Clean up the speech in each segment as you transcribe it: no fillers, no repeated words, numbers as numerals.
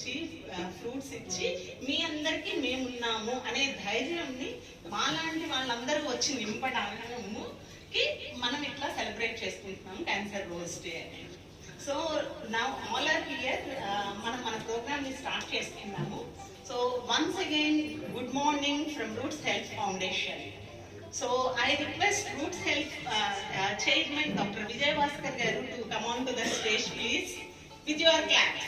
ఇచ్చి ఫ్రూట్స్ ఇచ్చి మీ అందరికీ మేమున్నాము అనే ధైర్యంని మాలాంటి వాళ్ళందరూ వచ్చి నింపడానికి మనం ఇట్లా సెలబ్రేట్ చేసుకుంటున్నాం క్యాన్సర్ రోజ్ డే అని. So now all are here, మనం మన ప్రోగ్రామ్ ని స్టార్ట్ చేసుకున్నాము. So once again good morning from Roots Health Foundation. So I request Roots Health Chairman Dr. Vijay Bhaskar garu to come on to the stage, please, with your claps.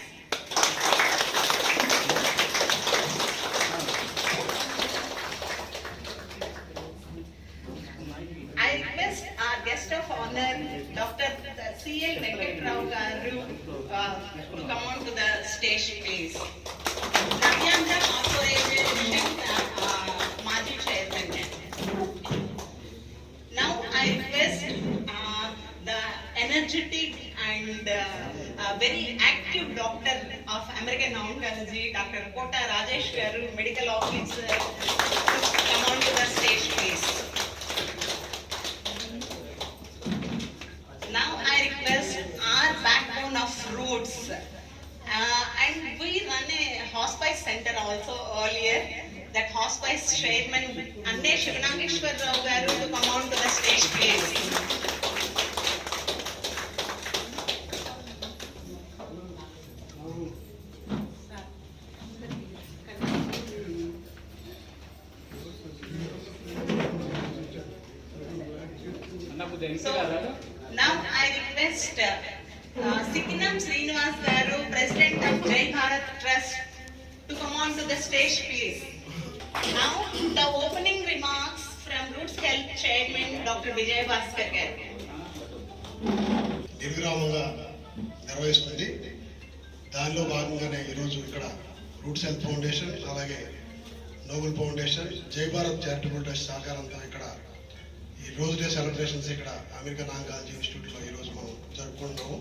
I request our guest of honor, Dr. C.L. Venkat Rao garu, to come on to the stage, please. Navyanta Corporation Maji Chairman. Now I request the energetic and very active doctor of American Oncology, Dr. Kota Rajesh garu, medical officer, to come on to the stage, please. Now I request our backbone of Roots, and we run a hospice center also earlier. That hospice chairman Anne Shivanageshwar Rao garu to come on to the stage, please. So now I request Sikinam Srinivas garu, President of Jai Bharat Trust, to come on to the stage, please. Now the opening remarks from Roots Health Chairman Dr. Vijay Bhaskar garu. నిర్విరామంగా నిర్వహిస్తుంది. దానిలో భాగంగానే ఈరోజు ఇక్కడ roots Health foundation, అలాగే Nobel foundation, జై Bharat charitable trust సహకారంతో ఇక్కడ ఈ రోజ్ డే సెలబ్రేషన్స్ ఇక్కడ అమెరికన్ ఆంకాలజీ ఇన్స్టిట్యూట్లో ఈరోజు మనం జరుపుకుంటున్నాము.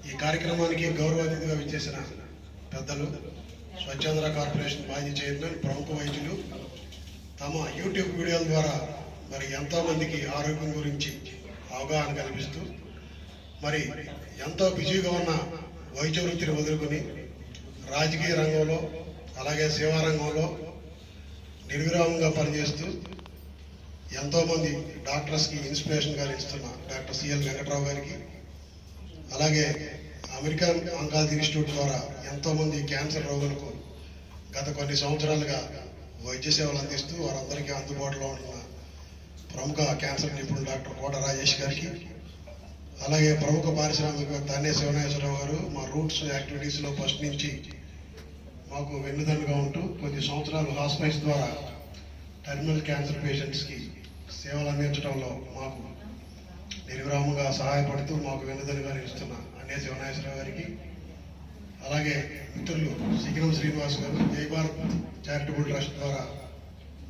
ఈ కార్యక్రమానికి గౌరవ అతిథిగా విచ్చేసిన పెద్దలు, స్వచ్ఛంద్ర కార్పొరేషన్ మాజీ చైర్మన్, ప్రముఖ వైద్యులు తమ యూట్యూబ్ వీడియోల ద్వారా మరి ఎంతో మందికి ఆరోగ్యం గురించి అవగాహన కల్పిస్తూ మరి ఎంతో బిజీగా ఉన్న వైద్య వృత్తిని వదులుకొని రాజకీయ రంగంలో అలాగే సేవా రంగంలో నిర్విరామంగా పనిచేస్తూ ఎంతోమంది డాక్టర్స్కి ఇన్స్పిరేషన్గా ఇస్తున్న డాక్టర్ సిఎల్ వెంకట్రావు గారికి, అలాగే అమెరికన్ ఆంకాలజీ ఇన్స్టిట్యూట్ ద్వారా ఎంతోమంది క్యాన్సర్ రోగులకు గత కొన్ని సంవత్సరాలుగా వైద్య సేవలు అందిస్తూ వారందరికీ అందుబాటులో ఉన్న ప్రముఖ క్యాన్సర్ నిపుణులు డాక్టర్ కోట రాజేష్ గారికి, అలాగే ప్రముఖ పారిశ్రామికవేత్త అన్నే శివనాగేశ్వరరావు గారు మా రూట్స్ యాక్టివిటీస్లో ఫస్ట్ నుంచి మాకు వెన్నుదన్నుగా ఉంటూ కొద్ది సంవత్సరాలు హాస్పిటల్స్ ద్వారా టెర్మినల్ క్యాన్సర్ పేషెంట్స్కి సేవలు అందించడంలో మాకు నిర్విరామంగా సహాయపడుతూ మాకు వెన్నుదన్నుగా నిలుస్తున్న అన్నే శివనాగేశ్వరరావు గారికి, అలాగే మిత్రులు సికినం శ్రీనివాస్ గారు జై భారత్ చారిటబుల్ ట్రస్ట్ ద్వారా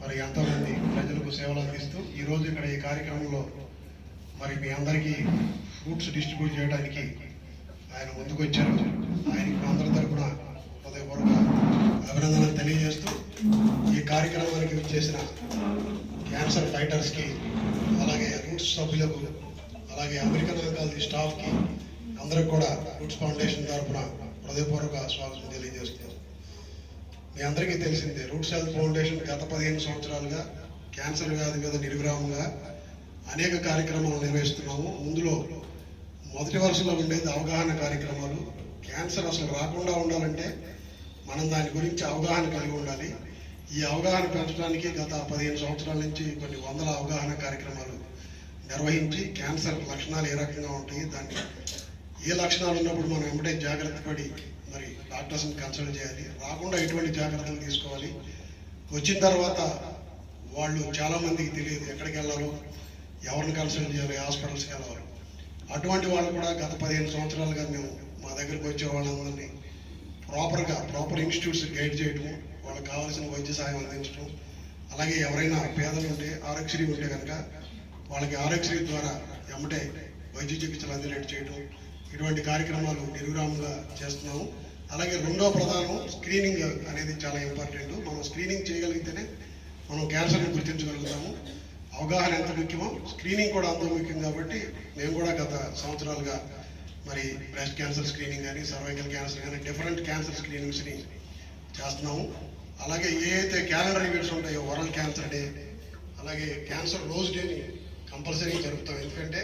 మరి ఎంతోమంది ప్రజలకు సేవలు అందిస్తూ ఈరోజు ఇక్కడ ఈ కార్యక్రమంలో మరి మీ అందరికీ ఫ్రూట్స్ డిస్ట్రిబ్యూట్ చేయడానికి ఆయన ముందుకు వచ్చారు. ఆయనకి అందరి తరఫున హృదయపూర్వక అభినందనలు తెలియజేస్తూ ఈ కార్యక్రమానికి వచ్చేసిన క్యాన్సర్ ఫైటర్స్కి, అలాగే రూట్స్ సభ్యులకు, అలాగే అమెరికన్ ఆంకాలజీ స్టాఫ్కి అందరికి కూడా రూట్స్ ఫౌండేషన్ తరఫున హృదయపూర్వక స్వాగతం తెలియజేస్తున్నాం. మీ అందరికీ తెలిసిందే రూట్స్ హెల్త్ ఫౌండేషన్ గత 15 సంవత్సరాలుగా క్యాన్సర్ వ్యాధి మీద నిర్విరామంగా అనేక కార్యక్రమాలు నిర్వహిస్తున్నాము. ముందులో మొదటి వరుసలో ఉండేది అవగాహన కార్యక్రమాలు. క్యాన్సర్ అసలు రాకుండా ఉండాలంటే మనం దాని గురించి అవగాహన కలిగి ఉండాలి. ఈ అవగాహన పెంచడానికి గత 15 సంవత్సరాల నుంచి కొన్ని వందల అవగాహన కార్యక్రమాలు నిర్వహించి క్యాన్సర్ లక్షణాలు ఏ రకంగా ఉంటాయి, దాన్ని ఏ లక్షణాలు ఉన్నప్పుడు మనం వెంబడే జాగ్రత్త పడి మరి డాక్టర్స్ని కన్సల్ట్ చేయాలి, రాకుండా ఎటువంటి జాగ్రత్తలు తీసుకోవాలి, వచ్చిన తర్వాత వాళ్ళు చాలామందికి తెలియదు ఎక్కడికి వెళ్ళాలో, ఎవరిని కన్సల్ట్ చేయాలి, హాస్పిటల్స్కి వెళ్ళాలి. అటువంటి వాళ్ళు కూడా గత 15 సంవత్సరాలుగా మేము మా దగ్గరికి వచ్చే వాళ్ళందరినీ ప్రాపర్ ఇన్స్టిట్యూట్స్ గైడ్ చేయటం, వాళ్ళకి కావాల్సిన వైద్య సహాయం అందించడం, అలాగే ఎవరైనా పేదలు ఉంటే ఆరోగ్యశ్రీ ఉంటే కనుక వాళ్ళకి ఆరోగ్యశ్రీ ద్వారా వెంబడే వైద్య చికిత్సలు అందేటట్టు చేయడం, ఇటువంటి కార్యక్రమాలు నిర్విరామంగా చేస్తున్నాము. అలాగే రెండో ప్రధానం స్క్రీనింగ్ అనేది చాలా ఇంపార్టెంట్. మనం స్క్రీనింగ్ చేయగలిగితేనే మనం క్యాన్సర్ని గుర్తించగలుగుతాము. అవగాహన ఎంత ముఖ్యమో స్క్రీనింగ్ కూడా అంత ముఖ్యం. కాబట్టి మేము కూడా గత సంవత్సరాలుగా మరి బ్రెస్ట్ క్యాన్సర్ స్క్రీనింగ్ కానీ, సర్వైకల్ క్యాన్సర్ కానీ, డిఫరెంట్ క్యాన్సర్ స్క్రీనింగ్స్ని చేస్తున్నాము. అలాగే ఏ అయితే క్యాలెండర్ ఈవెంట్స్ ఉంటాయో వరల్డ్ క్యాన్సర్ డే, అలాగే క్యాన్సర్ రోజ్ డేని కంపల్సరీ జరుపుతాం. ఎందుకంటే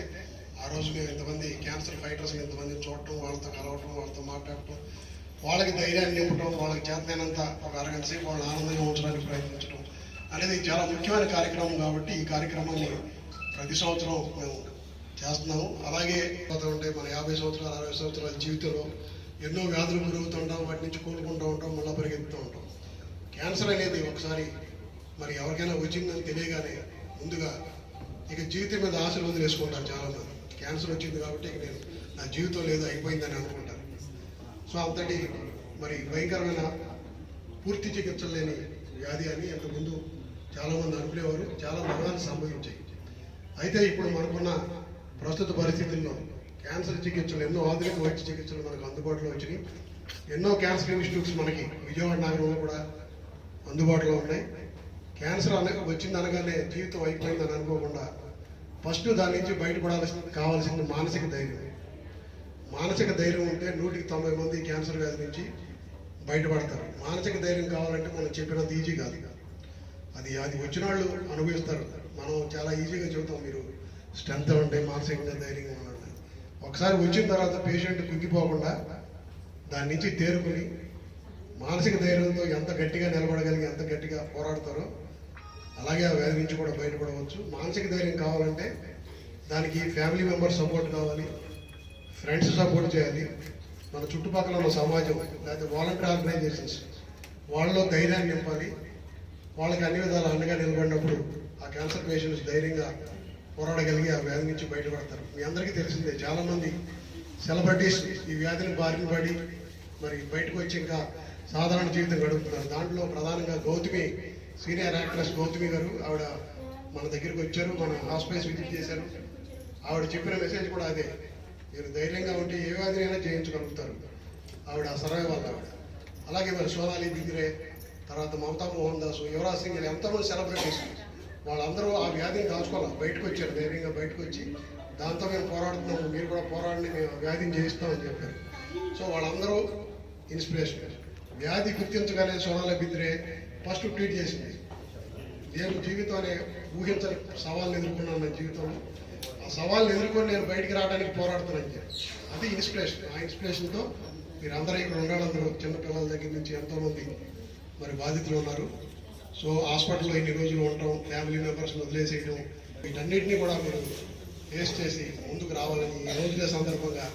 ఆ రోజు మేము ఇంతమంది క్యాన్సర్ ఫైటర్స్ని ఇంతమంది చూడటం, వాళ్ళతో కలవటం, వాళ్ళతో మాట్లాడటం, వాళ్ళకి ధైర్యాన్ని నింపటం, వాళ్ళకి చేతనైనంత ఒక అరగంట సేపు వాళ్ళని ఆనందంగా ఉంచడానికి ప్రయత్నించడం అనేది చాలా ముఖ్యమైన కార్యక్రమం. కాబట్టి ఈ కార్యక్రమాన్ని ప్రతి సంవత్సరం మేము చేస్తున్నాము. అలాగే ఉంటే మన 50 సంవత్సరాలు 60 సంవత్సరాల జీవితంలో ఎన్నో వ్యాధులు గురవుతుంటాం, వాటి నుంచి కోలుకుంటూ ఉంటాం, మళ్ళీ పరిగెత్తుతూ ఉంటాం. క్యాన్సర్ అనేది ఒకసారి మరి ఎవరికైనా వచ్చిందని తెలియగానే ముందుగా ఇక జీవితం మీద ఆశలు వదిలేసుకుంటారు చాలామంది. క్యాన్సర్ వచ్చింది కాబట్టి ఇక నేను నా జీవితం లేదు అయిపోయిందని అనుకుంటారు. సో అంతటి మరి భయంకరమైన పూర్తి చికిత్స లేని వ్యాధి అని అంతకుముందు చాలామంది అనుకునేవారు, చాలా మరణాలు సంభవించాయి. అయితే ఇప్పుడు మనకున్న ప్రస్తుత పరిస్థితుల్లో క్యాన్సర్ చికిత్సలు, ఎన్నో ఆధునిక వైద్య చికిత్సలు మనకు అందుబాటులో వచ్చినాయి. ఎన్నో క్యాన్సర్ ఇన్స్టిట్యూట్స్ మనకి విజయవాడ నగరంలో కూడా అందుబాటులో ఉన్నాయి. క్యాన్సర్ వచ్చింది అనగానే జీవితం అయిపోయిందని అనుకోకుండా ఫస్ట్ దాని నుంచి కావాల్సిన మానసిక ధైర్యం. మానసిక ధైర్యం ఉంటే 190 మంది క్యాన్సర్ వ్యాధి నుంచి బయటపడతారు. మానసిక ధైర్యం కావాలంటే మనం చెప్పినంత ఈజీ కాదు. అది వచ్చిన వాళ్ళు అనుభవిస్తారు. మనం చాలా ఈజీగా చెబుతాం, మీరు స్ట్రెంత్ ఉంటే మానసికంగా ధైర్యంగా ఉండండి. ఒకసారి వచ్చిన తర్వాత పేషెంట్ కుంగిపోకుండా దాని నుంచి తేరుకుని మానసిక ధైర్యంతో ఎంత గట్టిగా నిలబడగలిగి ఎంత గట్టిగా పోరాడతారో అలాగే ఆ వ్యాధి నుంచి కూడా బయటపడవచ్చు. మానసిక ధైర్యం కావాలంటే దానికి ఫ్యామిలీ మెంబర్స్ సపోర్ట్ కావాలి, ఫ్రెండ్స్ సపోర్ట్ చేయాలి, మన చుట్టుపక్కల ఉన్న సమాజం లేకపోతే వాలంటీర్ ఆర్గనైజేషన్స్ వాళ్ళలో ధైర్యాన్ని నింపాలి. వాళ్ళకి అన్ని విధాలు అండగా నిలబడినప్పుడు ఆ క్యాన్సర్ పేషెంట్స్ ధైర్యంగా పోరాడగలిగి ఆ వ్యాధి నుంచి బయటపడతారు. మీ అందరికీ తెలిసిందే, చాలామంది సెలబ్రిటీస్ ఈ వ్యాధిని బారిన పడి మరి బయటకు వచ్చి ఇంకా సాధారణ జీవితం గడుపుతున్నారు. దాంట్లో ప్రధానంగా గౌతమి, సీనియర్ యాక్ట్రెస్ గౌతమి గారు, ఆవిడ మన దగ్గరికి వచ్చారు, మన హాస్పిటల్స్ విజిట్ చేశారు. ఆవిడ చెప్పిన మెసేజ్ కూడా అదే, మీరు ధైర్యంగా ఉంటే ఏ వ్యాధినైనా జయించగలుగుతారు. ఆవిడ సర్వైవల్ ఆవిడ. అలాగే మరి సోనాలి బింద్రే, తర్వాత మమతా మోహన్ దాస్, యువరాజ్ సింగ్, ఎంతోమంది సెలబ్రిటీస్ వాళ్ళందరూ ఆ వ్యాధిని దాచుకోవాలి, బయటకు వచ్చారు, ధైర్యంగా బయటకు వచ్చి దాంతో మేము పోరాడుతున్నాము, మీరు కూడా పోరాడండి, మేము వ్యాధిని జయిస్తామని చెప్పారు. సో వాళ్ళందరూ ఇన్స్పిరేషన్. వ్యాధి గుర్తించగానే సోనాలి బింద్రే ఫస్ట్ ట్వీట్ చేసింది, నేను జీవితాన్ని ఊహించని సవాళ్ళని ఎదుర్కొన్నాను నా జీవితంలో, ఆ సవాళ్ళని ఎదుర్కొని నేను బయటికి రావడానికి పోరాడుతున్నాను చెప్పి. అది ఇన్స్పిరేషన్. ఆ ఇన్స్పిరేషన్తో మీరు అందరూ ఇక్కడ ఉండాలందరూ, చిన్నపిల్లల దగ్గర నుంచి ఎంతోమంది మరి బాధితులు ఉన్నారు. సో హాస్పిటల్లో ఇన్ని రోజులు ఉండటం, ఫ్యామిలీ మెంబర్స్ని వదిలేసేయడం, వీటన్నిటినీ కూడా మీరు ఫేస్ చేసి ముందుకు రావాలని ఈ రోజుల సందర్భంగా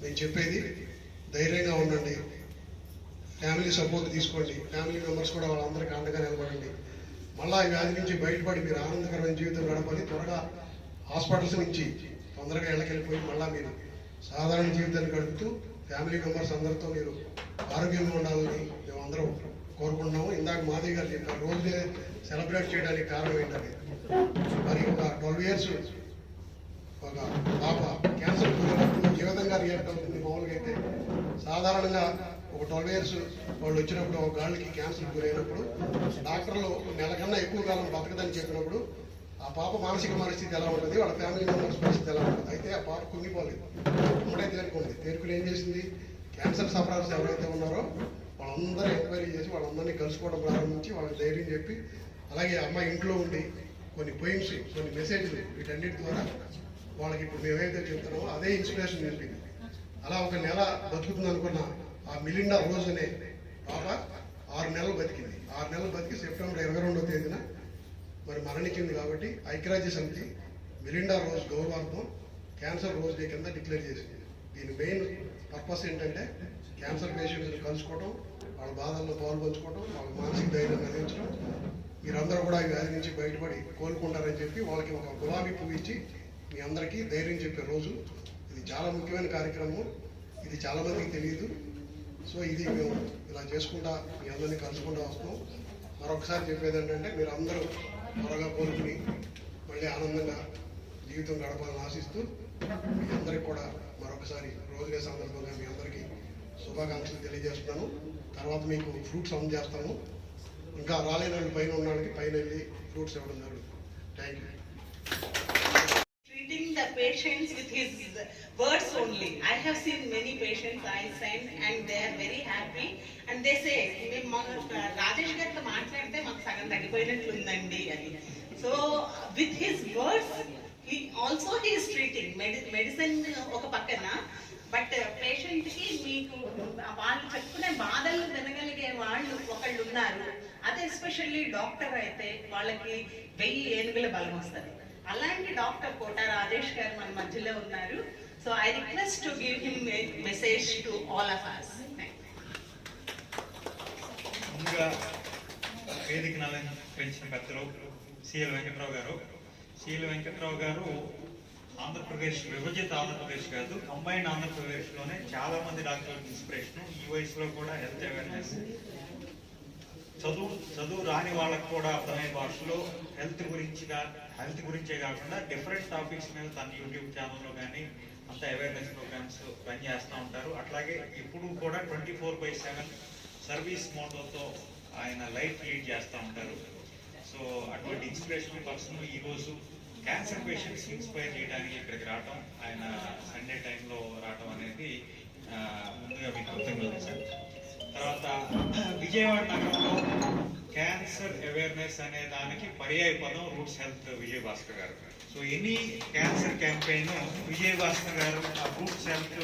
నేను చెప్పేది. ధైర్యంగా ఉండండి, ఫ్యామిలీ సపోర్ట్ తీసుకోండి, ఫ్యామిలీ మెంబర్స్ కూడా వాళ్ళందరికీ అండగా నిలబడండి. మళ్ళీ ఈ వ్యాధి నుంచి బయటపడి మీరు ఆనందకరమైన జీవితం గడపాలి. త్వరగా హాస్పిటల్స్ నుంచి తొందరగా ఇళ్ళకెళ్ళిపోయి మళ్ళీ మీరు సాధారణ జీవితాన్ని గడుపుతూ ఫ్యామిలీ మెంబర్స్ అందరితో మీరు ఆరోగ్యంగా ఉండాలని మేము అందరం కోరుకుంటున్నాము. ఇందాక మాధవి గారు చెప్పారు, రోజు సెలబ్రేట్ చేయడానికి కారణం ఏంటని. మరి ఒక 12 years ఒక పాప క్యాన్సర్ గురైనప్పుడు ఏ విధంగా రియాక్ట్ అవుతుంది? మామూలుగా అయితే సాధారణంగా ఒక 12 years వాళ్ళు వచ్చినప్పుడు ఒక గాళ్ళకి క్యాన్సర్ గురైనప్పుడు డాక్టర్లు నెల కన్నా ఎక్కువ కాలం బతకదని చెప్పినప్పుడు ఆ పాప మానసిక పరిస్థితి ఎలా ఉంటుంది, వాళ్ళ ఫ్యామిలీ మెంబర్స్ పరిస్థితి ఎలా ఉంటుంది? అయితే ఆ పాప కుంగిపోలేదు, అప్పుడే తేరుకుంది. తేరుకుని ఏం చేసింది, క్యాన్సర్ సఫరర్స్ ఎవరైతే ఉన్నారో వాళ్ళందరూ ఎంక్వైరీ చేసి వాళ్ళందరినీ కలుసుకోవడం ప్రారంభించి వాళ్ళకి ధైర్యం చెప్పి, అలాగే అమ్మాయి ఇంట్లో ఉండి కొన్ని పోయిమ్స్, కొన్ని మెసేజ్లు, వీటన్నిటి ద్వారా వాళ్ళకి ఇప్పుడు మేమైతే చెప్తున్నామో అదే ఇన్స్పిరేషన్ నింపింది. అలా ఒక నెల బతుకుతుంది అనుకున్న ఆ మిలిండా రోజ్ అనే పాప 6 నెలలు బతికింది. 6 నెలలు బతికి సెప్టెంబర్ 22వ తేదీన మరి మరణించింది. కాబట్టి ఐక్యరాజ్య సమితి మిలిండా రోజ్ గౌరవార్థం క్యాన్సర్ రోజ్ డే కింద డిక్లేర్ చేసింది. దీని మెయిన్ పర్పస్ ఏంటంటే క్యాన్సర్ పేషెంట్స్ని కలుసుకోవడం, వాళ్ళ బాధల్లో పాల్పంచుకోవడం, వాళ్ళ మానసిక ధైర్యం అందించడం, మీరందరూ కూడా ఈ వ్యాధి నుంచి బయటపడి కోలుకుంటారని చెప్పి వాళ్ళకి ఒక గులాబీ పువ్వు ఇచ్చి మీ అందరికీ ధైర్యం చెప్పే రోజు. ఇది చాలా ముఖ్యమైన కార్యక్రమం, ఇది చాలామందికి తెలియదు. సో ఇది మేము ఇలా చేసుకుంటా మీ అందరినీ కలుసుకుంటూ వస్తాం. మరొకసారి చెప్పేది ఏంటంటే మీరు అందరూ త్వరగా కోలుకుని మళ్ళీ ఆనందంగా జీవితం గడపాలని ఆశిస్తూ మీ అందరికి కూడా మరొకసారి రోజులే సందర్భంగా మీ అందరికీ శుభాకాంక్షలు తెలియజేస్తున్నాను. తర్వాత మీకు ఫ్రూట్స్ అందజేస్తాము. ఇంకా రాలేని వాళ్ళు పైన ఉన్న వాళ్ళకి పైన వెళ్ళి ఫ్రూట్స్ ఇవ్వడం జరుగుతుంది. Thank you. Treating the patients with his words only. I have seen many patients I send and they are very happy and they say, Rajesh గారితో మాట్లాడితే మాకు సగం తగ్గిపోయినట్లుందండి అని. So with his words, he is treating medicine ఒక పక్కన, but patient కి మీకు వాళ్ళు చెప్పుకునే బాధలు వినగలిగే వాళ్ళు ఒకళ్ళు ఉన్నారు. అదే ఎస్పెషల్లీ డాక్టర్ అయితే వాళ్ళకి 1000 ఏనుగుల బలం వస్తుంది. అలాంటి డాక్టర్ కోట రాజేష్ గారు మన మధ్యలో ఉన్నారు. So I request to give him message to all of us. ముందుగా వేదికను అలంకరించిన పెద్దలు సిఎల్ వెంకట్రావు గారు. సిఎల్ వెంకట్రావు గారు ఆంధ్రప్రదేశ్, విభజిత ఆంధ్రప్రదేశ్ కాదు, కంబైన్డ్ ఆంధ్రప్రదేశ్లోనే చాలా మంది డాక్టర్లకు ఇన్స్పిరేషన్. ఈ వయసులో కూడా హెల్త్ అవేర్నెస్, చదువు రాని వాళ్ళకు కూడా అర్థమయ్యే భాషలో హెల్త్ గురించే కాకుండా డిఫరెంట్ టాపిక్స్ మీద తన యూట్యూబ్ ఛానల్లో కానీ అంత అవేర్నెస్ ప్రోగ్రామ్స్ రన్ చేస్తూ ఉంటారు. అట్లాగే ఇప్పుడు కూడా 24/7 సర్వీస్ మోటోతో ఆయన లైఫ్ లీడ్ చేస్తూ ఉంటారు. సో అటువంటి ఇన్స్పిరేషనల్ పర్సన్ ఈరోజు క్యాన్సర్ పేషెంట్స్ ఇన్స్పైర్ చేయడానికి ఇక్కడికి రావటం, ఆయన సండే టైంలో రావటం అనేది ముందుగా మీకు కృతజ్ఞతలు సార్. తర్వాత విజయవాడ నగరంలో క్యాన్సర్ అవేర్నెస్ అనే దానికి పర్యాయ పదం రూట్స్ హెల్త్ విజయ్ భాస్కర్ గారు. So any cancer campaign Vijay Bhaskar గారు రూట్స్ హెల్త్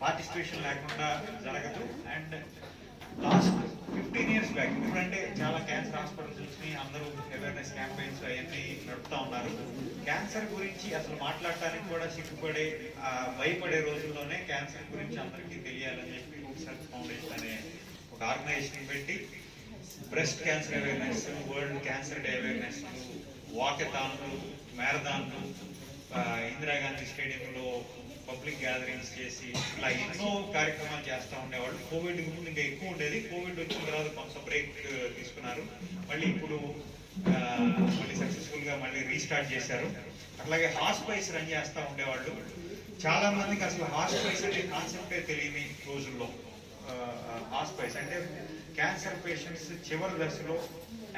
పార్టిసిపేషన్ లేకుండా జరగదు. అండ్ లాస్ట్ 15 years బ్యాక్, ఇప్పుడంటే చాలా క్యాన్సర్ హాస్పిటల్స్ అందరూ అవేర్నెస్ క్యాంపెయిన్స్ అవన్నీ నడుపుతా ఉన్నారు. క్యాన్సర్ గురించి అసలు మాట్లాడటానికి కూడా సిగ్గుపడే, భయపడే రోజుల్లోనే క్యాన్సర్ గురించి అందరికీ తెలియాలని చెప్పి రూట్స్ హెల్త్ ఫౌండేషన్ అనే ఒక ఆర్గనైజేషన్ పెట్టి breast cancer awareness, world cancer day awareness, వాకథాన్లు, మ్యారథాన్లు, ఇందిరాగాంధీ స్టేడియంలో పబ్లిక్ గ్యాదరింగ్స్ చేసి ఇట్లా ఎన్నో కార్యక్రమాలు చేస్తూ ఉండేవాళ్ళు. కోవిడ్ ముందు ఇంకా ఎక్కువ ఉండేది. కోవిడ్ వచ్చిన తర్వాత కొంత బ్రేక్ తీసుకున్నారు. మళ్ళీ ఇప్పుడు మళ్ళీ సక్సెస్ఫుల్ గా మళ్ళీ రీస్టార్ట్ చేశారు. అట్లాగే హాస్పైస్ రన్ చేస్తూ ఉండేవాళ్ళు. చాలా మందికి అసలు హాస్పైస్ అనే కాన్సెప్టే తెలియని రోజుల్లో హాస్పైస్ అంటే క్యాన్సర్ పేషెంట్స్ చివరి దశలో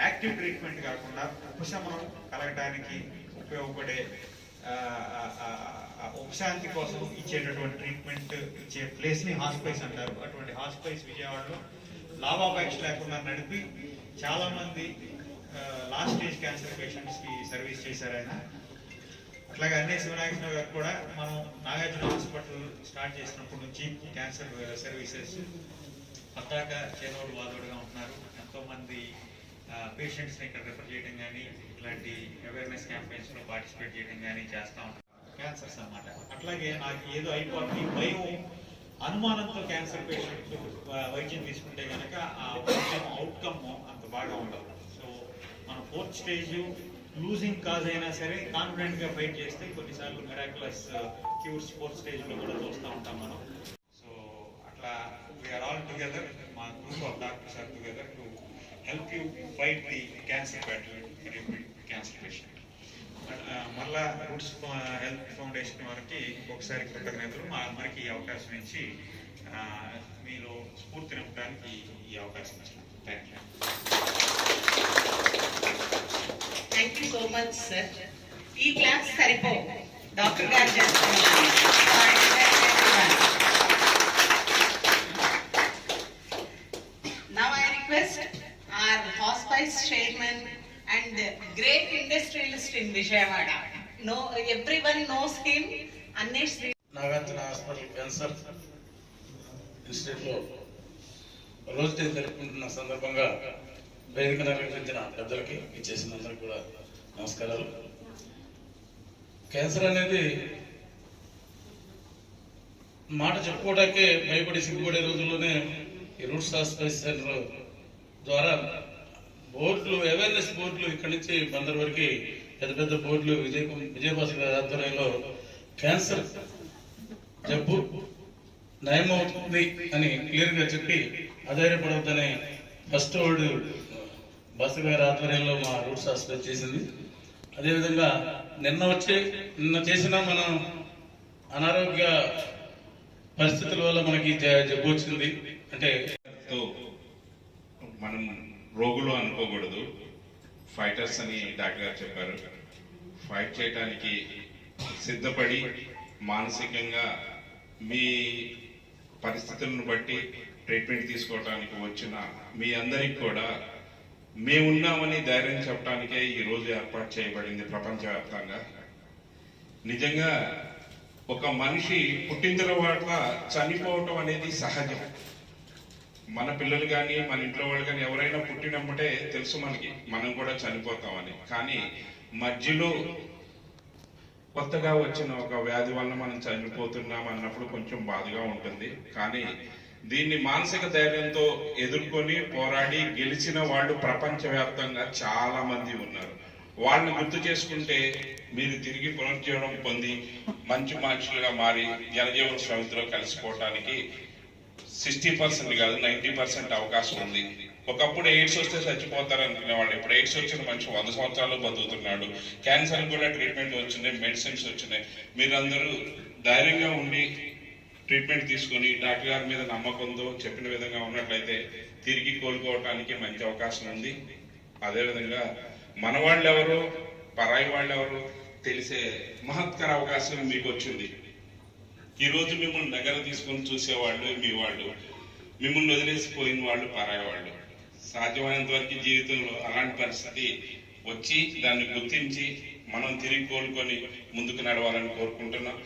యాక్టివ్ ట్రీట్మెంట్ కాకుండా ఉపశమనం కలగడానికి ఉపయోగపడే ఉపశాంతి కోసం ఇచ్చేటటువంటి ట్రీట్మెంట్ ఇచ్చే ప్లేస్ ని హాస్పైస్ అంటారు. అటువంటి హాస్పైస్ విజయవాడలో లాభాపేక్ష లేకుండా నడిపి చాలా మంది లాస్ట్ స్టేజ్ క్యాన్సర్ పేషెంట్స్ కి సర్వీస్ చేశారు ఆయన. అట్లాగే అన్నే శివనాగేశ్వర గారు కూడా మనం నాగార్జున హాస్పిటల్ స్టార్ట్ చేసినప్పటి నుంచి క్యాన్సర్ సర్వీసెస్ పద్దాక చేదోడు వాదోడుగా ఉంటున్నారు. ఎంతో మంది పేషెంట్స్ ని ఇక్కడ రిఫర్ చేయడం కానీ ఇట్లాంటి అవేర్నెస్ క్యాంపెయిన్స్ లో పార్టిసిపేట్ చేయడం కానీ చేస్తూ ఉంటారు. క్యాన్సర్స్ అన్నమాట. అట్లాగే నాకు ఏదో అయిపోతుంది భయం, అనుమానంతో క్యాన్సర్ పేషెంట్ వైద్యం తీసుకుంటే కనుక ఆ వైద్యం అవుట్కమ్ అంత బాగా ఉండదు. సో మన 4th స్టేజ్ లూజింగ్ కాజ్ అయినా సరే కాన్ఫిడెంట్ గా ఫైట్ చేస్తే కొన్నిసార్లు మిరాక్యులస్ క్యూర్స్ 4th స్టేజ్ లో కూడా చూస్తూ ఉంటాం మనం. సో అట్లా వీఆర్ ఆల్ టుగెదర్, మా group of doctors are together to help you fight the cancer battle for every cancer patient. మళ్ళా రూట్స్ హెల్త్ ఫౌండేషన్ వారికి ఒకసారి కృతజ్ఞతలు. మనకి ఈ అవకాశం ఇచ్చి మీలో స్ఫూర్తి నింపడానికి ఈ అవకాశం ఇచ్చాను. Thank you so much sir. ఈ క్లాస్ సరిపో డాక్టర్ గారు చేస్తున్నారు. Now I request our hospice chairman and great industrialist in Vijayawada. No, everyone knows him. Anesh Nagarjuna hospital cancer ఇన్స్టిట్యూట్లో రోజు డే జరుపుకుంటున్న సందర్భంగా వేదికను అలంకరించిన పెద్దలకి ఇచ్చేసిన అందరికి కూడా నమస్కారాలు. క్యాన్సర్ అనేది మాట చెప్పుకోవడానికే భయపడి సిగ్గుపడే రోజుల్లోనే ఈ రూట్స్ హాస్పిటల్ సెంటర్ ద్వారా బోర్డులు, అవేర్నెస్ బోర్డులు ఇక్కడి నుంచి బందర్ వరకు పెద్ద పెద్ద బోర్డులు విజయభాస్కర్ గారి ఆధ్వర్యంలో క్యాన్సర్ జబ్బు నయమవుతుంది అని క్లియర్ గా చెప్పి అధైర్యపడవద్దని ఫస్ట్ వర్డ్ భాస్కర్ గారి ఆధ్వర్యంలో మా రూట్స్ హాస్పిటల్ చేసింది. అదేవిధంగా నిన్న చేసిన మనం అనారోగ్య పరిస్థితుల వల్ల మనకి జబ్బు వచ్చింది అంటే మనం రోగులు అనుకోకూడదు, ఫైటర్స్ అని డాక్టర్ గారు చెప్పారు. ఫైట్ చేయడానికి సిద్ధపడి మానసికంగా మీ పరిస్థితులను బట్టి ట్రీట్మెంట్ తీసుకోవడానికి వచ్చిన మీ అందరికి కూడా మేమున్నామని ధైర్యం చెప్పడానికే ఈ రోజు ఏర్పాటు చేయబడింది ప్రపంచవ్యాప్తంగా. నిజంగా ఒక మనిషి పుట్టిన తర్వాత చనిపోవటం అనేది సహజం. మన పిల్లలు కానీ మన ఇంట్లో వాళ్ళు కానీ ఎవరైనా పుట్టినప్పుడే తెలుసు మనకి మనం కూడా చనిపోతామని. కానీ మధ్యలో కొత్తగా వచ్చిన ఒక వ్యాధి వల్ల మనం చనిపోతున్నాం అన్నప్పుడు కొంచెం బాధగా ఉంటుంది. కానీ దీన్ని మానసిక ధైర్యంతో ఎదుర్కొని పోరాడి గెలిచిన వాళ్ళు ప్రపంచవ్యాప్తంగా చాలా మంది ఉన్నారు. వాళ్ళని గుర్తు చేసుకుంటే మీరు తిరిగి పునర్జీవనం పొంది మంచి మనుషులుగా మారి జనజీవన సమితిలో కలిసిపోవటానికి 60% కాదు 90% అవకాశం ఉంది. ఒకప్పుడు ఎయిడ్స్ వస్తే చచ్చిపోతారు అనుకునేవాళ్ళు, ఇప్పుడు ఎయిడ్స్ వచ్చిన మనిషి 100 సంవత్సరాలు బతుకుతున్నాడు. క్యాన్సర్ కూడా ట్రీట్మెంట్ వచ్చినాయి, మెడిసిన్స్ వచ్చినాయి. మీరందరూ ధైర్యంగా ఉండి ట్రీట్మెంట్ తీసుకొని డాక్టర్ గారి మీద నమ్మకంతో చెప్పిన విధంగా ఉన్నట్లయితే తిరిగి కోలుకోవటానికి మంచి అవకాశం ఉంది. అదేవిధంగా మన వాళ్ళు ఎవరు పరాయి వాళ్ళు ఎవరు తెలిసే మహత్కర అవకాశం మీకు వచ్చింది. ఈ రోజు మిమ్మల్ని దగ్గర తీసుకొని చూసేవాళ్ళు మీ వాళ్ళు, మిమ్మల్ని వదిలేసిపోయిన వాళ్ళు పరాయి వాళ్ళు. సాధ్యమైనంత వరకు జీవితంలో అలాంటి పరిస్థితి వచ్చి దాన్ని గుర్తించి మనం తిరిగి కోలుకొని ముందుకు నడవాలని కోరుకుంటున్నాం.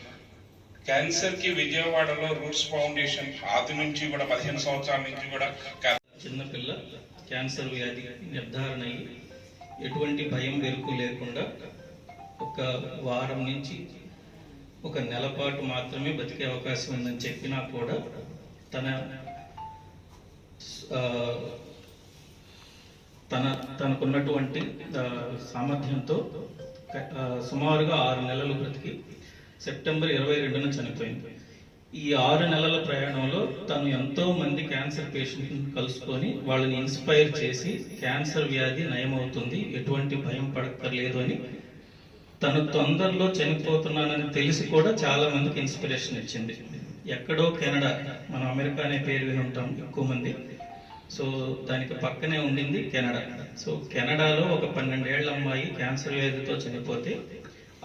క్యాన్సర్ కి విజయవాడలో రూట్స్ ఫౌండేషన్ ఆది నుంచి కూడా 15 సంవత్సరాల నుంచి కూడా చిన్నపిల్ల క్యాన్సర్ వ్యాధి నిర్ధారణ అయ్యి ఎటువంటి భయం వెరుకు లేకుండా ఒక వారం నుంచి ఒక నెల పాటు మాత్రమే బతికే అవకాశం ఉందని చెప్పినా కూడా తనకున్నటువంటి సామర్థ్యంతో సుమారుగా 6 నెలలు బ్రతికి సెప్టెంబర్ 22న చనిపోయింది. ఈ 6 నెలల ప్రయాణంలో తను ఎంతో మంది క్యాన్సర్ పేషెంట్ని కలుసుకొని వాళ్ళని ఇన్స్పైర్ చేసి క్యాన్సర్ వ్యాధి నయమవుతుంది, ఎటువంటి భయం పడక్కర్లేదు అని, తను తొందరలో చనిపోతున్నానని తెలిసి కూడా చాలా మందికి ఇన్స్పిరేషన్ ఇచ్చింది. ఎక్కడో కెనడా, మనం అమెరికా అనే పేరు విని ఉంటాం ఎక్కువ మంది, సో దానికి పక్కనే ఉండింది కెనడా. సో కెనడాలో ఒక 12 ఏళ్ల అమ్మాయి క్యాన్సర్ వ్యాధితో చనిపోతే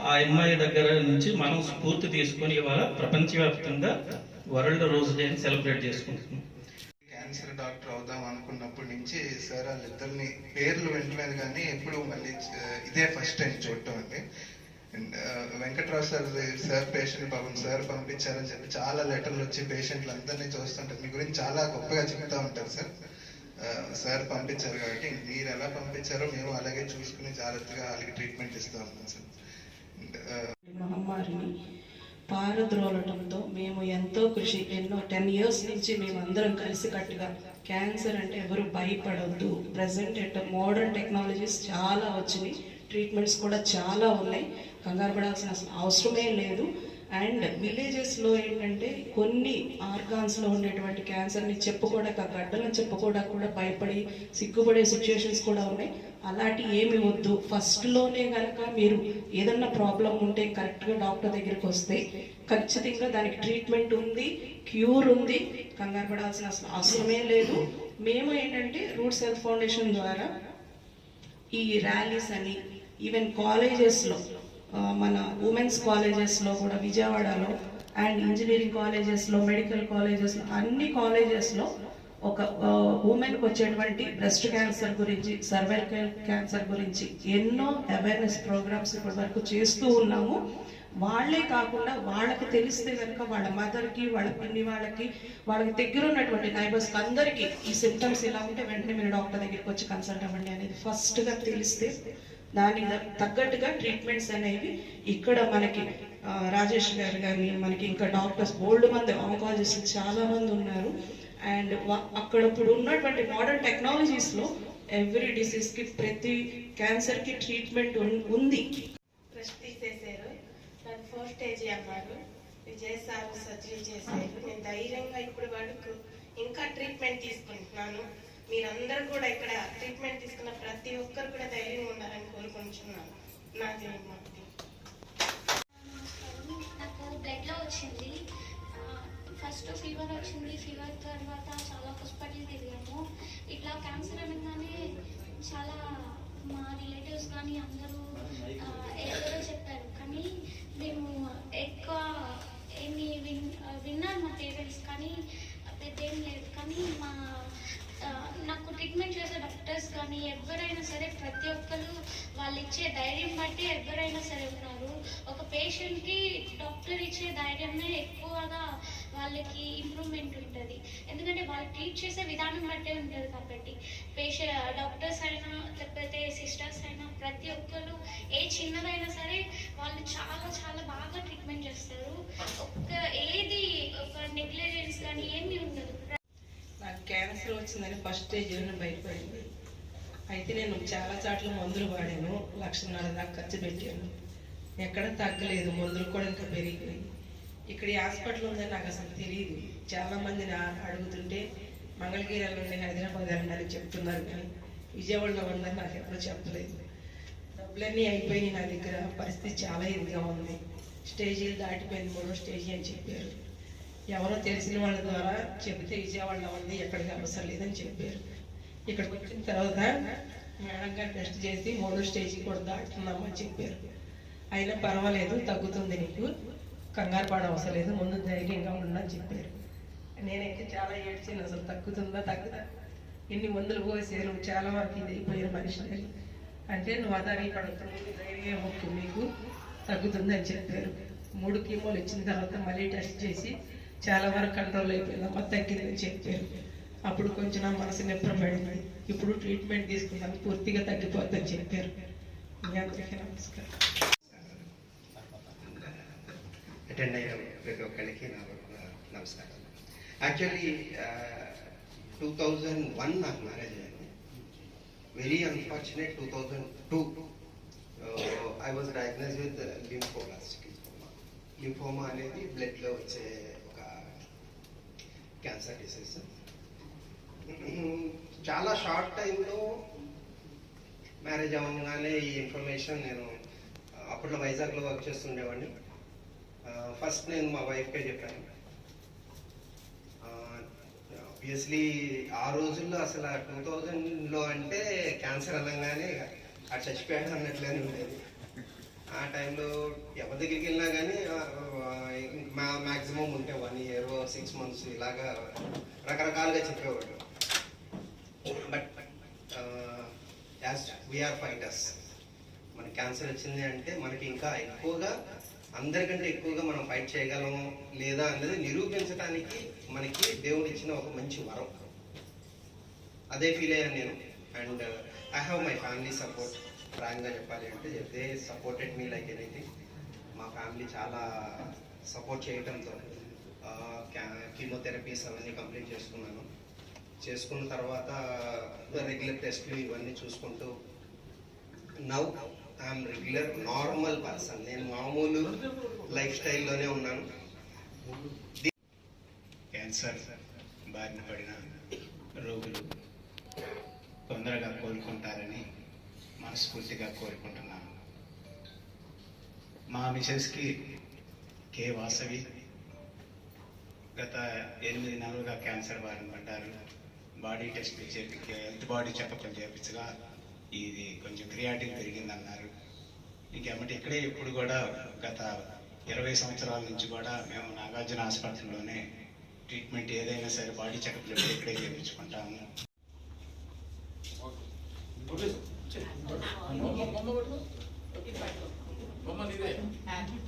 ఆ అమ్మాయి దగ్గర నుంచి మనం స్ఫూర్తి తీసుకొని ఇవాళ ప్రపంచవ్యాప్తంగా వరల్డ్ రోజ్ డే అని సెలబ్రేట్ చేసుకుంటున్నాం. క్యాన్సర్ డాక్టర్ అవుదాం అనుకున్నప్పటి నుంచి సార్ వాళ్ళిద్దరిని పేర్లు వింటలేదు కానీ ఎప్పుడు మళ్ళీ ఇదే ఫస్ట్ టైం చూడటం అండి. అండ్ వెంకట్రావు సార్ పేషెంట్ పాపం సార్ పంపించారని చెప్పి చాలా లెటర్లు వచ్చి పేషెంట్లు అందరినీ చూస్తుంటారు. మీ గురించి చాలా గొప్పగా చెప్తా ఉంటారు సార్. సార్ పంపించారు కాబట్టి మీరు ఎలా పంపించారో మేము అలాగే చూసుకుని జాగ్రత్తగా వాళ్ళకి ట్రీట్మెంట్ ఇస్తా ఉన్నాం సార్. మహమ్మారిని పారద్రోలటంతో మేము ఎంతో కృషి, 10 years నుంచి మేము అందరం కలిసికట్టుగా క్యాన్సర్ అంటే ఎవరు భయపడవద్దు, ప్రజెంట్ మోడర్న్ టెక్నాలజీస్ చాలా వచ్చినాయి, ట్రీట్మెంట్స్ కూడా చాలా ఉన్నాయి, కంగారు పడాల్సిన అవసరమే లేదు. అండ్ విలేజెస్లో ఏంటంటే కొన్ని ఆర్గాన్స్లో ఉండేటువంటి క్యాన్సర్ని చెప్పుకోవడానికి, ఆ గడ్డలను చెప్పుకోవడానికి కూడా భయపడి సిగ్గుపడే సిచ్యుయేషన్స్ కూడా ఉన్నాయి. అలాంటి ఏమి వద్దు, ఫస్ట్లోనే కనుక మీరు ఏదన్నా ప్రాబ్లం ఉంటే కరెక్ట్గా డాక్టర్ దగ్గరికి వస్తే ఖచ్చితంగా దానికి ట్రీట్మెంట్ ఉంది, క్యూర్ ఉంది, కంగారు పడాల్సిన అవసరమే లేదు. మేము ఏంటంటే రూట్స్ హెల్త్ ఫౌండేషన్ ద్వారా ఈ ర్యాలీస్ అని ఈవెన్ కాలేజెస్లో, మన ఉమెన్స్ కాలేజెస్లో కూడా విజయవాడలో అండ్ ఇంజనీరింగ్ కాలేజెస్లో, మెడికల్ కాలేజెస్లో, అన్ని కాలేజెస్లో ఒక ఉమెన్కి వచ్చేటువంటి బ్రెస్ట్ క్యాన్సర్ గురించి, సర్వైకల్ క్యాన్సర్ గురించి ఎన్నో అవేర్నెస్ ప్రోగ్రామ్స్ ఇప్పటి వరకు చేస్తూ ఉన్నాము. వాళ్ళే కాకుండా వాళ్ళకి తెలిస్తే కనుక వాళ్ళ మదర్కి, వాళ్ళ పిన్ని వాళ్ళకి దగ్గర ఉన్నటువంటి నైబర్స్కి అందరికీ ఈ సిమ్టమ్స్ ఇలా ఉంటే వెంటనే మీరు డాక్టర్ దగ్గరికి వచ్చి కన్సల్ట్ అవ్వండి అనేది ఫస్ట్గా తెలిస్తే దానికి తగ్గట్టుగా ట్రీట్మెంట్స్ అనేవి ఇక్కడ మనకి రాజేష్ గారు కానీ మనకి ఇంకా డాక్టర్స్ బోల్డ్ మంది ఆంకాలజిస్ట్ చాలా మంది ఉన్నారు. అండ్ అక్కడ ఇప్పుడు ఉన్నటువంటి మోడర్న్ టెక్నాలజీస్లో ఎవ్రీ డిసీజ్కి, ప్రతి క్యాన్సర్కి ట్రీట్మెంట్ ఉంది. బ్రెస్ట్ తీసేసారు, నాకు 4th stage అన్నారు, విజయసార్ సర్జరీ చేశారు. నేను ధైర్యంగా ఇప్పుడు వరకు ఇంకా ట్రీట్మెంట్ తీసుకుంటున్నాను. మీరందరూ కూడా ఇక్కడ ట్రీట్మెంట్ తీసుకున్న ప్రతి ఒక్కరు కూడా ధైర్యంగా ఉండాలని కోరుకుంటున్నాను. నాది నాకు బ్లడ్లో వచ్చింది, ఫస్ట్ ఫీవర్ వచ్చింది, ఫీవర్ తర్వాత చాలా హాస్పిటల్ తిరిగాము. ఇట్లా క్యాన్సర్ అనగానే చాలా మా రిలేటివ్స్ కానీ అందరూ ఎవరో చెప్పారు, కానీ మేము కానీ పెద్దేం లేదు. కానీ నాకు ట్రీట్మెంట్ చేసే డాక్టర్స్ కానీ ఎవరైనా సరే ప్రతి ఒక్కరు వాళ్ళు ఇచ్చే ధైర్యం బట్టి ఎవరైనా సరే ఉన్నారు. ఒక పేషెంట్కి డాక్టర్ ఇచ్చే ధైర్యమే ఎక్కువగా వాళ్ళకి ఇంప్రూవ్మెంట్ ఉంటుంది. ఎందుకంటే వాళ్ళు ట్రీట్ చేసే విధానం బట్టే ఉంటుంది కాబట్టి డాక్టర్స్ అయినా లేకపోతే సిస్టర్స్ అయినా ప్రతి ఒక్కరు ఏ చిన్నదైనా సరే వాళ్ళు చాలా చాలా బాగా ట్రీట్మెంట్ చేస్తారు. ఒక నెగ్లిజెన్స్ కానీ ఏమీ ఉండదు. నాకు క్యాన్సర్ వచ్చిందని ఫస్ట్ స్టేజ్లోనే బయటపడింది. అయితే నేను చాలా చాట్ల మందులు వాడాను, 1,50,000 దాకా ఖర్చు పెట్టాను. ఎక్కడ తగ్గలేదు, మందులు కూడా ఇంకా పెరిగిపోయి. ఇక్కడ ఈ హాస్పిటల్ ఉందని నాకు అసలు తెలియదు. చాలామందిని అడుగుతుంటే మంగళగిరి నుండి హైదరాబాద్ వెళ్ళాలని చెప్తున్నారు, కానీ విజయవాడలో ఉందని నాకు ఎప్పుడూ చెప్పలేదు. డబ్బులన్నీ అయిపోయి నా దగ్గర పరిస్థితి చాలా ఇదిగా ఉంది. స్టేజీలు దాటిపోయింది, 3వ స్టేజీ అని చెప్పారు. ఎవరో తెలిసిన వాళ్ళ ద్వారా చెబితే విజయవాడలో ఉంది, ఎక్కడికి అవసరం లేదని చెప్పారు. ఇక్కడికి వచ్చిన తర్వాత మేడం గారు టెస్ట్ చేసి 3వ స్టేజీ కూడా దాటుతున్నామని చెప్పారు. అయినా పర్వాలేదు, తగ్గుతుంది, నీకు కంగారు పడ అవసరం లేదు, ముందు ధైర్యంగా ఉండని చెప్పారు. నేనైతే చాలా ఏడ్చాను, అసలు తగ్గుతుందా తగ్గుదా, ఇన్ని మందులు పోసారు, చాలా వరకు ఇది అయిపోయిన మనిషిని అంటే నువ్వు అదాని పడుతుంది, ధైర్యం ముఖ్యం, మీకు తగ్గుతుందని చెప్పారు. 3 కీమోలు ఇచ్చిన తర్వాత మళ్ళీ టెస్ట్ చేసి చాలా వరకు కంట్రోల్ అయిపోయిందమ్మా, తగ్గిందని చెప్పారు. అప్పుడు కొంచెం నా మనసు నింపబడింది. ఇప్పుడు ట్రీట్మెంట్ తీసుకున్నాను, పూర్తిగా తగ్గిపోద్దని చెప్పారు. మీ అందరికీ నమస్కారం. అటెండ్ అయిన ప్రతి ఒక్కరికి నమస్కారం. యాక్చువల్లీ 2001 నాకు మ్యారేజ్ అయింది. Very unfortunate 2002 I was diagnose with lymphoblastic lymphoma అనేది బ్లడ్లో వచ్చే ఒక క్యాన్సర్ డిసీజ్. చాలా షార్ట్ టైంలో మ్యారేజ్ అవ్వగానే ఈ ఇన్ఫర్మేషన్, నేను అప్పట్లో వైజాగ్లో వర్క్ చేస్తుండేవాడిని. ఫస్ట్ నేను మా వైఫ్కే చెప్పాను. ఆబ్వియస్లీ ఆ రోజుల్లో అసలు 2000లో అంటే క్యాన్సర్ అనగానే ఆ చచ్చిపోయాడు అన్నట్లనే ఉండేది. ఆ టైంలో ఎవరి దగ్గరికి వెళ్ళినా కానీ మ్యాక్సిమం ఉంటే 1 year 6 months ఇలాగా రకరకాలుగా చెప్పేవాడు. బట్ యాజ్ వీఆర్ ఫైటర్స్, మన క్యాన్సర్ వచ్చింది అంటే మనకి ఇంకా ఎక్కువగా, అందరికంటే ఎక్కువగా మనం ఫైట్ చేయగలము లేదా అన్నది నిరూపించడానికి మనకి దేవుడు ఇచ్చిన ఒక మంచి వరం. అదే ఫీల్ అయ్యాను నేను. And I have my family support. ఫ్రాంక్గా చెప్పాలి అంటే they supported me like anything. మా ఫ్యామిలీ చాలా సపోర్ట్ చేయడంతో కీమోథెరపీస్ అవన్నీ కంప్లీట్ చేసుకున్న తర్వాత రెగ్యులర్ టెస్ట్లు ఇవన్నీ చూసుకుంటూ now I'm regular normal person. నేను మామూలు లైఫ్ స్టైల్లోనే ఉన్నాను. క్యాన్సర్ బారిన పడిన రోగులు తొందరగా కోలుకుంటారని మనస్ఫూర్తిగా కోరుకుంటున్నాను. మా మిసెస్కి కే వాసవి గత 8 నెలలుగా క్యాన్సర్ బారిన పడ్డారు. Body test health body checkup చేయించగా ఇది కొంచెం క్రియాటిన్ పెరిగిందన్నారు. ఇంకేమంటే ఇక్కడే ఇప్పుడు కూడా గత 20 సంవత్సరాల నుంచి కూడా మేము నాగార్జున ఆసుపత్రిలోనే ట్రీట్మెంట్ ఏదైనా సరే బాడీ చెకప్లు ఇక్కడే చేయించుకుంటాము. హ్యాపీ